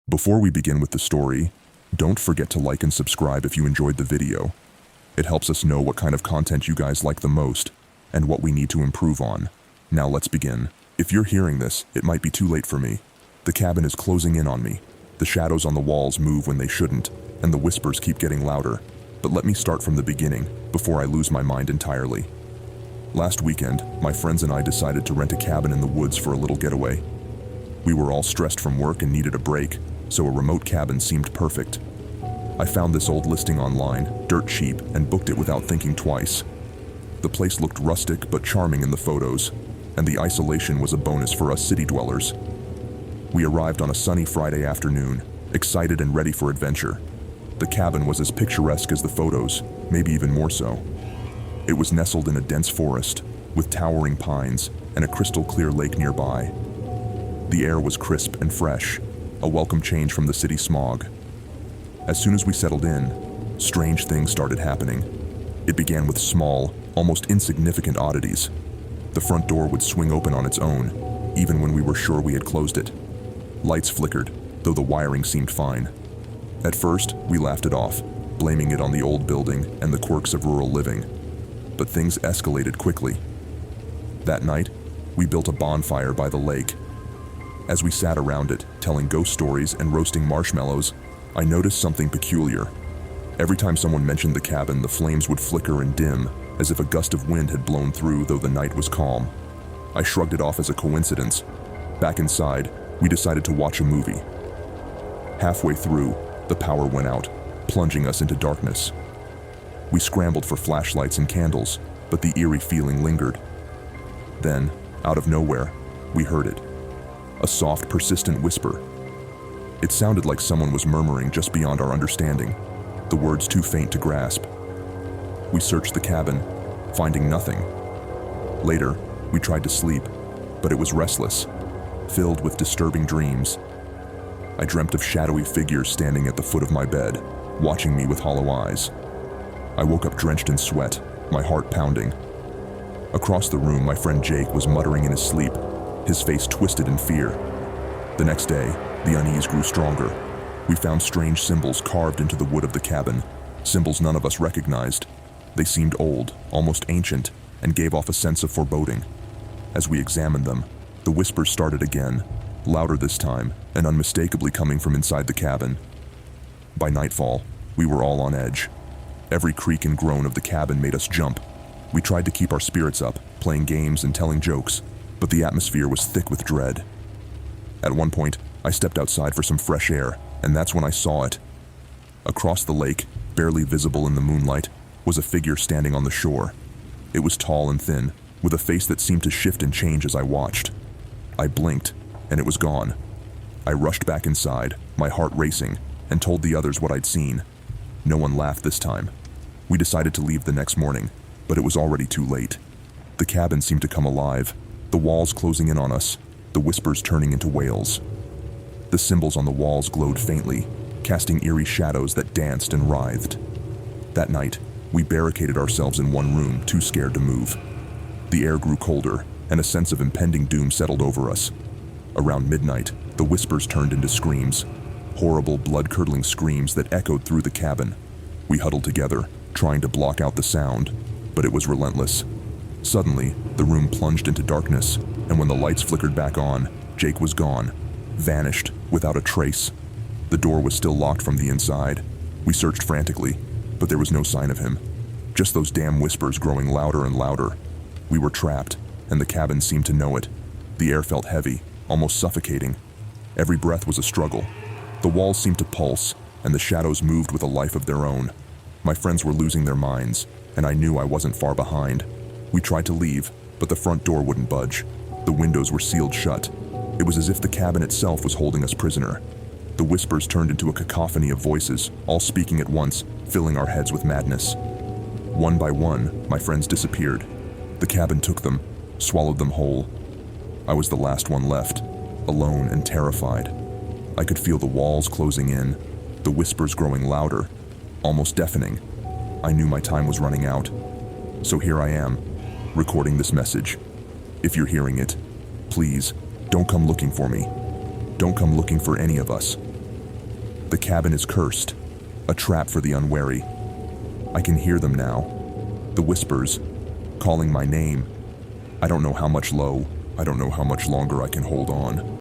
Before we begin with the story, don't forget to like and subscribe if you enjoyed the video. It helps us know what kind of content you guys like the most and what we need to improve on. Now let's begin. If you're hearing this, it might be too late for me. The cabin is closing in on me. The shadows on the walls move when they shouldn't, and the whispers keep getting louder. But let me start from the beginning, before I lose my mind entirely. Last weekend, my friends and I decided to rent a cabin in the woods for a little getaway. We were all stressed from work and needed a break, so a remote cabin seemed perfect. I found this old listing online, dirt cheap, and booked it without thinking twice. The place looked rustic but charming in the photos, and the isolation was a bonus for us city dwellers. We arrived on a sunny Friday afternoon, excited and ready for adventure. The cabin was as picturesque as the photos, maybe even more so. It was nestled in a dense forest, with towering pines and a crystal-clear lake nearby. The air was crisp and fresh, a welcome change from the city smog. As soon as we settled in, strange things started happening. It began with small, almost insignificant oddities. The front door would swing open on its own, even when we were sure we had closed it. Lights flickered, though the wiring seemed fine. At first, we laughed it off, blaming it on the old building and the quirks of rural living. But things escalated quickly. That night, we built a bonfire by the lake. As we sat around it, telling ghost stories and roasting marshmallows, I noticed something peculiar. Every time someone mentioned the cabin, the flames would flicker and dim, as if a gust of wind had blown through, though the night was calm. I shrugged it off as a coincidence. Back inside, we decided to watch a movie. Halfway through, the power went out, plunging us into darkness. We scrambled for flashlights and candles, but the eerie feeling lingered. Then, out of nowhere, we heard it. A soft, persistent whisper. It sounded like someone was murmuring just beyond our understanding, the words too faint to grasp. We searched the cabin, finding nothing. Later, we tried to sleep, but it was restless, filled with disturbing dreams. I dreamt of shadowy figures standing at the foot of my bed, watching me with hollow eyes. I woke up drenched in sweat, my heart pounding. Across the room, my friend Jake was muttering in his sleep, his face twisted in fear. The next day, the unease grew stronger. We found strange symbols carved into the wood of the cabin, symbols none of us recognized. They seemed old, almost ancient, and gave off a sense of foreboding. As we examined them, the whispers started again, louder this time, and unmistakably coming from inside the cabin. By nightfall, we were all on edge. Every creak and groan of the cabin made us jump. We tried to keep our spirits up, playing games and telling jokes, but the atmosphere was thick with dread. At one point, I stepped outside for some fresh air, and that's when I saw it. Across the lake, barely visible in the moonlight, was a figure standing on the shore. It was tall and thin, with a face that seemed to shift and change as I watched. I blinked, and it was gone. I rushed back inside, my heart racing, and told the others what I'd seen. No one laughed this time. We decided to leave the next morning, but it was already too late. The cabin seemed to come alive, the walls closing in on us, the whispers turning into wails. The symbols on the walls glowed faintly, casting eerie shadows that danced and writhed. That night, we barricaded ourselves in one room, too scared to move. The air grew colder, and a sense of impending doom settled over us. Around midnight, the whispers turned into screams, horrible, blood-curdling screams that echoed through the cabin. We huddled together, trying to block out the sound, but it was relentless. Suddenly, the room plunged into darkness, and when the lights flickered back on, Jake was gone, vanished without a trace. The door was still locked from the inside. We searched frantically, but there was no sign of him. Just those damn whispers growing louder and louder. We were trapped, and the cabin seemed to know it. The air felt heavy, almost suffocating. Every breath was a struggle. The walls seemed to pulse, and the shadows moved with a life of their own. My friends were losing their minds, and I knew I wasn't far behind. We tried to leave, but the front door wouldn't budge. The windows were sealed shut. It was as if the cabin itself was holding us prisoner. The whispers turned into a cacophony of voices, all speaking at once, filling our heads with madness. One by one, my friends disappeared. The cabin took them, swallowed them whole. I was the last one left, alone and terrified. I could feel the walls closing in, the whispers growing louder, almost deafening. I knew my time was running out. So here I am, recording this message. If you're hearing it, please, don't come looking for me. Don't come looking for any of us. The cabin is cursed, a trap for the unwary. I can hear them now, the whispers, calling my name. I don't know how much longer I can hold on.